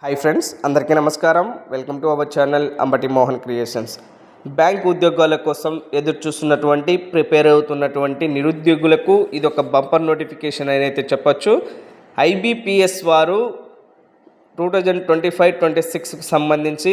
Hi friends, అందరికీ నమస్కారం. Welcome to our channel Ambati Mohan creations. Bank ఉద్యోగాల కోసం ఎదురు చూస్తున్నటువంటి ప్రిపేర్ అవుతున్నటువంటి నిరుద్యోగులకు ఇది ఒక బంపర్ నోటిఫికేషన్ అయితే చెప్పచ్చు. ఐబీపీఎస్ వారు 2025-26కి సంబంధించి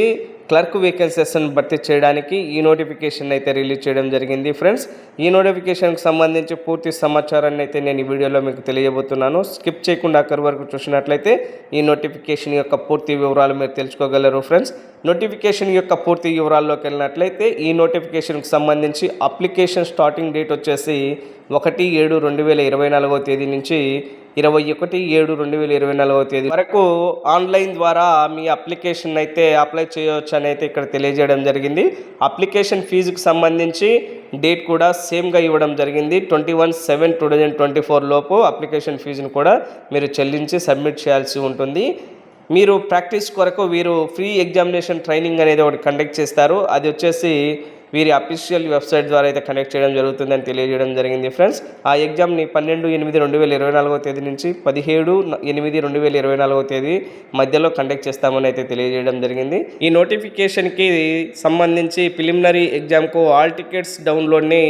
క్లర్క్ వేకెన్సీస్ని భర్తీ చేయడానికి ఈ నోటిఫికేషన్ అయితే రిలీజ్ చేయడం జరిగింది. ఫ్రెండ్స్, ఈ నోటిఫికేషన్కి సంబంధించి పూర్తి సమాచారాన్ని అయితే నేను ఈ వీడియోలో మీకు తెలియబోతున్నాను. స్కిప్ చేయకుండా అక్కడి వరకు చూసినట్లయితే ఈ నోటిఫికేషన్ యొక్క పూర్తి వివరాలు మీరు తెలుసుకోగలరు. ఫ్రెండ్స్, నోటిఫికేషన్ యొక్క పూర్తి వివరాల్లోకి వెళ్ళినట్లయితే ఈ నోటిఫికేషన్కి సంబంధించి అప్లికేషన్ స్టార్టింగ్ డేట్ వచ్చేసి 1/7/2024 తేదీ నుంచి 21/7/2024 తేదీ వరకు ఆన్లైన్ ద్వారా మీ అప్లికేషన్ అయితే అప్లై చేయవచ్చు అని అయితే ఇక్కడ తెలియజేయడం జరిగింది. అప్లికేషన్ ఫీజుకి సంబంధించి డేట్ కూడా సేమ్గా ఇవ్వడం జరిగింది. 21/7/2024 లోపు అప్లికేషన్ ఫీజును కూడా మీరు చెల్లించి సబ్మిట్ చేయాల్సి ఉంటుంది. మీరు ప్రాక్టీస్ కొరకు వీరు ఫ్రీ ఎగ్జామినేషన్ ట్రైనింగ్ అనేది ఒకటి కండక్ట్ చేస్తారు. అది వచ్చేసి వీరి అఫీషియల్ వెబ్సైట్ ద్వారా అయితే కండక్ట్ చేయడం జరుగుతుందని తెలియజేయడం జరిగింది. ఫ్రెండ్స్, ఆ ఎగ్జామ్ని 12/8/2024 తేదీ నుంచి 17/8/2024 తేదీ మధ్యలో కండక్ట్ చేస్తామని అయితే తెలియజేయడం జరిగింది. ఈ నోటిఫికేషన్కి సంబంధించి ప్రిలిమినరీ ఎగ్జామ్కు ఆల్ టికెట్స్ డౌన్లోడ్ని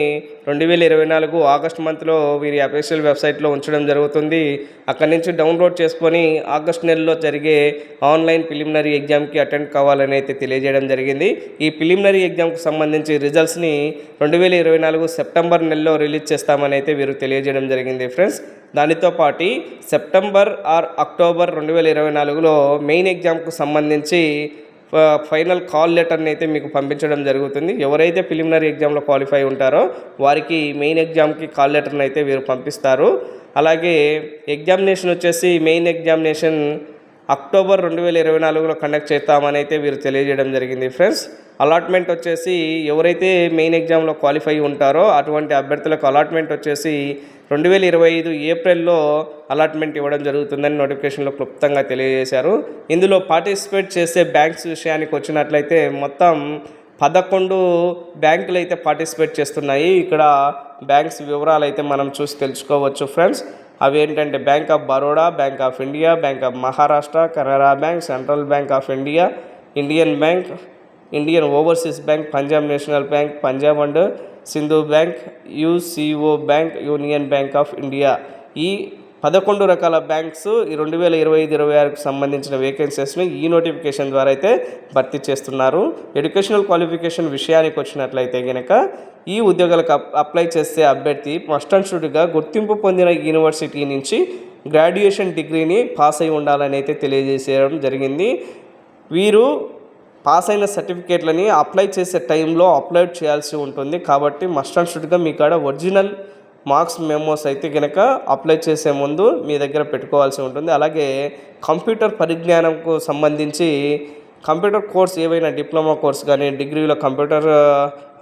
2024 ఆగస్ట్ మంత్లో వీరి అఫీషియల్ వెబ్సైట్లో ఉంచడం జరుగుతుంది. అక్కడి నుంచి డౌన్లోడ్ చేసుకొని ఆగస్ట్ నెలలో జరిగే ఆన్లైన్ ప్రిలిమినరీ ఎగ్జామ్కి అటెండ్ కావాలని అయితే తెలియజేయడం జరిగింది. ఈ ప్రిలిమినరీ ఎగ్జామ్కి సంబంధించి రిజల్ట్స్ని 2024 సెప్టెంబర్ నెలలో రిలీజ్ చేస్తామని అయితే వీరు తెలియజేయడం జరిగింది. ఫ్రెండ్స్, దానితో పాటు సెప్టెంబర్ ఆర్ అక్టోబర్ 2024లో మెయిన్ ఎగ్జామ్కు సంబంధించి ఫైనల్ కాల్ లెటర్ని అయితే మీకు పంపించడం జరుగుతుంది. ఎవరైతే ప్రిలిమినరీ ఎగ్జామ్లో క్వాలిఫై ఉంటారో వారికి మెయిన్ ఎగ్జామ్కి కాల్ లెటర్ని అయితే వీరు పంపిస్తారు. అలాగే ఎగ్జామినేషన్ వచ్చేసి మెయిన్ ఎగ్జామినేషన్ అక్టోబర్ 2024లో కండక్ట్ చేస్తామని అయితే వీరు తెలియజేయడం జరిగింది. ఫ్రెండ్స్, అలాట్మెంట్ వచ్చేసి ఎవరైతే మెయిన్ ఎగ్జామ్లో క్వాలిఫై ఉంటారో అటువంటి అభ్యర్థులకు అలాట్మెంట్ వచ్చేసి 2025 ఏప్రిల్లో అలాట్మెంట్ ఇవ్వడం జరుగుతుందని నోటిఫికేషన్లో క్లుప్తంగా తెలియజేశారు. ఇందులో పార్టిసిపేట్ చేసే బ్యాంక్స్ విషయానికి వచ్చినట్లయితే మొత్తం 11 బ్యాంకులు అయితే పార్టిసిపేట్ చేస్తున్నాయి. ఇక్కడ బ్యాంక్స్ వివరాలు అయితే మనం చూసి తెలుసుకోవచ్చు. ఫ్రెండ్స్, అవి ఏంటంటే bank of Baroda, bank of India, bank of Maharashtra, Canara bank, central bank of India, Indian bank, Indian overseas bank, Punjab national bank, Punjab and Sindhu bank, UCO bank, union bank of India. ఈ 11 రకాల బ్యాంక్స్ ఈ 2025-26కు సంబంధించిన వేకెన్సీస్ని ఈ నోటిఫికేషన్ ద్వారా అయితే భర్తీ చేస్తున్నారు. ఎడ్యుకేషనల్ క్వాలిఫికేషన్ విషయానికి వచ్చినట్లయితే కనుక ఈ ఉద్యోగాలకు అప్లై చేసే అభ్యర్థి మస్ట్ అండ్ షుడ్గా గుర్తింపు పొందిన యూనివర్సిటీ నుంచి గ్రాడ్యుయేషన్ డిగ్రీని పాస్ అయి ఉండాలని అయితే తెలియజేయడం జరిగింది. వీరు పాస్ అయిన సర్టిఫికేట్లని అప్లై చేసే టైంలో అప్లోడ్ చేయాల్సి ఉంటుంది. కాబట్టి మస్ట్ అండ్ షుడ్గా మీ కాడ ఒరిజినల్ మార్క్స్ మెమోస్ అయితే కనుక అప్లై చేసే ముందు మీ దగ్గర పెట్టుకోవాల్సి ఉంటుంది. అలాగే కంప్యూటర్ పరిజ్ఞానంకు సంబంధించి కంప్యూటర్ కోర్స్ ఏవైనా డిప్లొమా కోర్స్ కానీ డిగ్రీలో కంప్యూటర్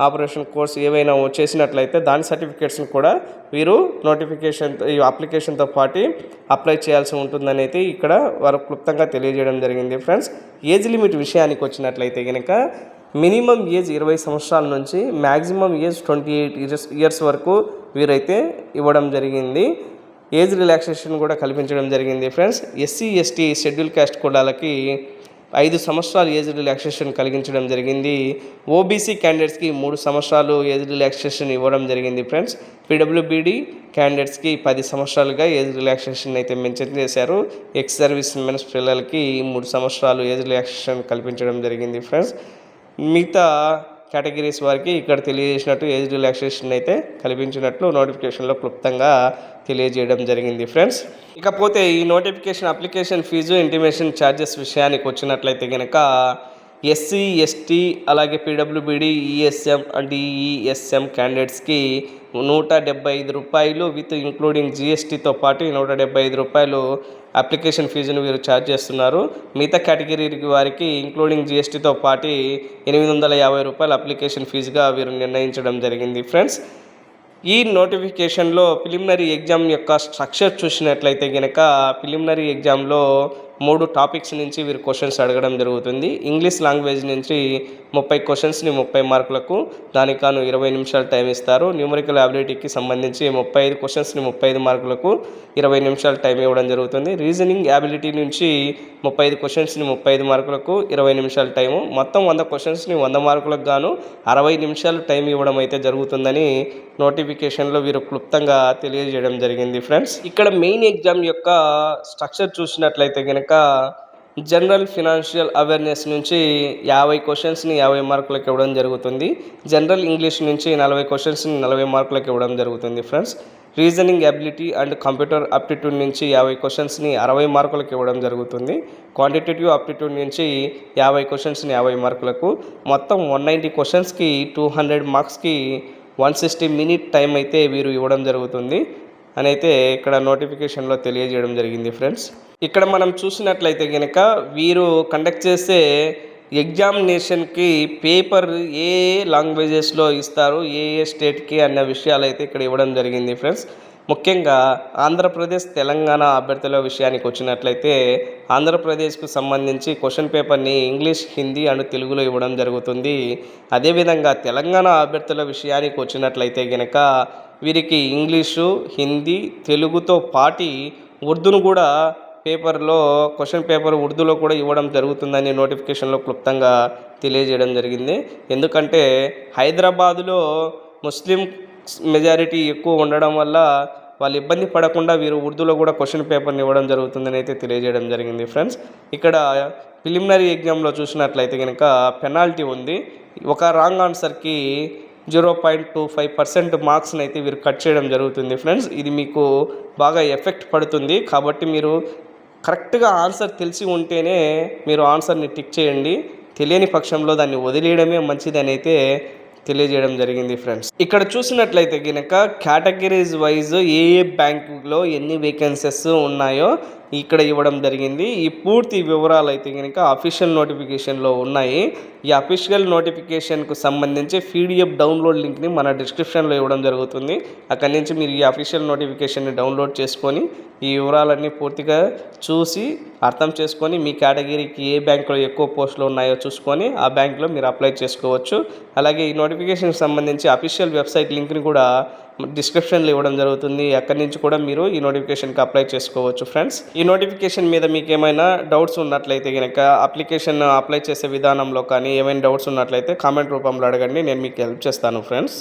ఆపరేషన్ కోర్స్ ఏవైనా చేసినట్లయితే దాని సర్టిఫికేట్స్ని కూడా వీరు నోటిఫికేషన్ ఈ అప్లికేషన్తో పాటు అప్లై చేయాల్సి ఉంటుందని అయితే ఇక్కడ వారు క్లుప్తంగా తెలియజేయడం జరిగింది. ఫ్రెండ్స్, ఏజ్ లిమిట్ విషయానికి వచ్చినట్లయితే కనుక మినిమం ఏజ్ 20 సంవత్సరాల నుంచి మ్యాక్సిమం ఏజ్ 28 ఇయర్స్ వరకు వీరైతే ఇవ్వడం జరిగింది. ఏజ్ రిలాక్సేషన్ కూడా కల్పించడం జరిగింది. Friends, SC ST schedule caste కులాలకి 5 సంవత్సరాలు ఏజ్ రిలాక్సేషన్ కలిగించడం జరిగింది. ఓబీసీ క్యాండిడేట్స్కి 3 సంవత్సరాలు ఏజ్ రిలాక్సేషన్ ఇవ్వడం జరిగింది. ఫ్రెండ్స్, పీడబ్ల్యూబీడీ క్యాండిడేట్స్కి 10 సంవత్సరాలుగా ఏజ్ రిలాక్సేషన్ అయితే మెన్షన్ చేశారు. ఎక్స్ సర్వీస్ మెన్స్ పిల్లలకి 3 సంవత్సరాలు ఏజ్ రిలాక్సేషన్ కల్పించడం జరిగింది. ఫ్రెండ్స్, మిగతా కేటగిరీస్ వారికి ఇక్కడ తెలియజేసినట్టు ఏజ్ రిలాక్సేషన్ అయితే కల్పించినట్లు నోటిఫికేషన్లో క్లుప్తంగా తెలియజేయడం జరిగింది. ఫ్రెండ్స్, ఇకపోతే ఈ notification application fees intimation charges విషయానికి వచ్చినట్లయితే కనుక ఎస్సీ ఎస్టీ అలాగే పీడబ్ల్యూబీడీ ఈఎస్ఎం అండ్ ఈఎస్ఎం క్యాండిడేట్స్కి 175 రూపాయలు విత్ ఇంక్లూడింగ్ జిఎస్టీతో పాటు 175 రూపాయలు అప్లికేషన్ ఫీజును వీరు ఛార్జ్ చేస్తున్నారు. మిగతా కేటగిరీ వారికి ఇంక్లూడింగ్ జిఎస్టీతో పాటు 850 రూపాయలు అప్లికేషన్ ఫీజుగా వీరు నిర్ణయించడం జరిగింది. ఫ్రెండ్స్, ఈ నోటిఫికేషన్లో ప్రిలిమినరీ ఎగ్జామ్ యొక్క స్ట్రక్చర్ చూసినట్లయితే కనుక ప్రిలిమినరీ ఎగ్జామ్లో 3 టాపిక్స్ నుంచి వీరు క్వశ్చన్స్ అడగడం జరుగుతుంది. ఇంగ్లీష్ లాంగ్వేజ్ నుంచి 30 క్వశ్చన్స్ని 30 మార్కులకు, దానికి గాను 20 నిమిషాలు టైం ఇస్తారు. న్యూమరికల్ అబిలిటీకి సంబంధించి 35 క్వశ్చన్స్ని 35 మార్కులకు 20 నిమిషాలు టైం ఇవ్వడం జరుగుతుంది. రీజనింగ్ అబిలిటీ నుంచి 35 క్వశ్చన్స్ని 35 మార్కులకు 20 నిమిషాలు టైము, మొత్తం 100 క్వశ్చన్స్ని 100 మార్కులకు గాను 60 నిమిషాలు టైం ఇవ్వడం అయితే జరుగుతుందని నోటిఫికేషన్లో వీరు క్లుప్తంగా తెలియజేయడం జరిగింది ఫ్రెండ్స్. ఇక్కడ మెయిన్ ఎగ్జామ్ యొక్క స్ట్రక్చర్ చూసినట్లయితే కనుక జనరల్ ఫినాన్షియల్ అవేర్నెస్ నుంచి 50 క్వశ్చన్స్ని 50 మార్కులకు ఇవ్వడం జరుగుతుంది. జనరల్ ఇంగ్లీష్ నుంచి 40 క్వశ్చన్స్ని 40 మార్కులకు ఇవ్వడం జరుగుతుంది friends. Reasoning ability and computer aptitude నుంచి 50 క్వశ్చన్స్ని 60 మార్కులకు ఇవ్వడం జరుగుతుంది. క్వాంటిటేటివ్ అప్టిట్యూడ్ నుంచి 50 క్వశ్చన్స్ని 50 మార్కులకు, మొత్తం 190 క్వశ్చన్స్కి 200 మార్క్స్కి 160 మినిట్ టైం అయితే వీరు ఇవ్వడం జరుగుతుంది అని అయితే ఇక్కడ నోటిఫికేషన్లో తెలియజేయడం జరిగింది ఫ్రెండ్స్. ఇక్కడ మనం చూసినట్లయితే కనుక వీరు కండక్ట్ చేసే ఎగ్జామినేషన్కి పేపర్ ఏ లాంగ్వేజెస్లో ఇస్తారు, ఏ స్టేట్కి అన్న విషయాలు అయితే ఇక్కడ ఇవ్వడం జరిగింది ఫ్రెండ్స్. ముఖ్యంగా ఆంధ్రప్రదేశ్ తెలంగాణ అభ్యర్థుల విషయానికి వచ్చినట్లయితే ఆంధ్రప్రదేశ్కు సంబంధించి క్వశ్చన్ పేపర్ని ఇంగ్లీష్, హిందీ అండ్ తెలుగులో ఇవ్వడం జరుగుతుంది. అదేవిధంగా తెలంగాణ అభ్యర్థుల విషయానికి వచ్చినట్లయితే కనుక వీరికి ఇంగ్లీషు, హిందీ, తెలుగుతో పాటి ఉర్దూను కూడా పేపర్లో క్వశ్చన్ పేపర్ ఉర్దూలో కూడా ఇవ్వడం జరుగుతుందని నోటిఫికేషన్లో క్లుప్తంగా తెలియజేయడం జరిగింది. ఎందుకంటే హైదరాబాదులో ముస్లిం మెజారిటీ ఎక్కువ ఉండడం వల్ల వాళ్ళు ఇబ్బంది పడకుండా వీరు ఉర్దూలో కూడా క్వశ్చన్ పేపర్ని ఇవ్వడం జరుగుతుందని అయితే తెలియజేయడం జరిగింది ఫ్రెండ్స్. ఇక్కడ ప్రిలిమినరీ ఎగ్జామ్లో చూసినట్లయితే కనుక పెనాల్టీ ఉంది. ఒక రాంగ్ ఆన్సర్కి 0.25% మార్క్స్ని అయితే వీరు కట్ చేయడం జరుగుతుంది ఫ్రెండ్స్. ఇది మీకు బాగా ఎఫెక్ట్ పడుతుంది కాబట్టి మీరు కరెక్ట్గా ఆన్సర్ తెలిసి ఉంటేనే మీరు ఆన్సర్ని టిక్ చేయండి. తెలియని పక్షంలో దాన్ని వదిలేయడమే మంచిదని అయితే తెలియజేయడం జరిగింది ఫ్రెండ్స్. ఇక్కడ చూసినట్లయితే కనుక కేటగిరీస్ వైజ్ ఏ బ్యాంకులో ఎన్ని వేకెన్సీస్ ఉన్నాయో ఇక్కడ ఇవ్వడం జరిగింది. ఈ పూర్తి వివరాలు అయితే కనుక అఫీషియల్ నోటిఫికేషన్లో ఉన్నాయి. ఈ అఫీషియల్ నోటిఫికేషన్కు సంబంధించి పీడిఎఫ్ డౌన్లోడ్ లింక్ని మన డిస్క్రిప్షన్లో ఇవ్వడం జరుగుతుంది. అక్కడి నుంచి మీరు ఈ అఫీషియల్ నోటిఫికేషన్ని డౌన్లోడ్ చేసుకొని ఈ వివరాలన్నీ పూర్తిగా చూసి అర్థం చేసుకొని మీ కేటగిరీకి ఏ బ్యాంకులో ఎక్కువ పోస్టులు ఉన్నాయో చూసుకొని ఆ బ్యాంకులో మీరు అప్లై చేసుకోవచ్చు. అలాగే ఈ నోటిఫికేషన్కి సంబంధించి అఫీషియల్ వెబ్సైట్ లింక్ని కూడా డిస్క్రిప్షన్లో ఇవ్వడం జరుగుతుంది. అక్కడి నుంచి కూడా మీరు ఈ నోటిఫికేషన్కి అప్లై చేసుకోవచ్చు ఫ్రెండ్స్. ఈ నోటిఫికేషన్ మీద మీకు ఏమైనా డౌట్స్ ఉన్నట్లయితే కనుక అప్లికేషన్ అప్లై చేసే విధానంలో కానీ ఏమైనా డౌట్స్ ఉన్నట్లయితే కామెంట్ రూపంలో అడగండి, నేను మీకు హెల్ప్ చేస్తాను ఫ్రెండ్స్.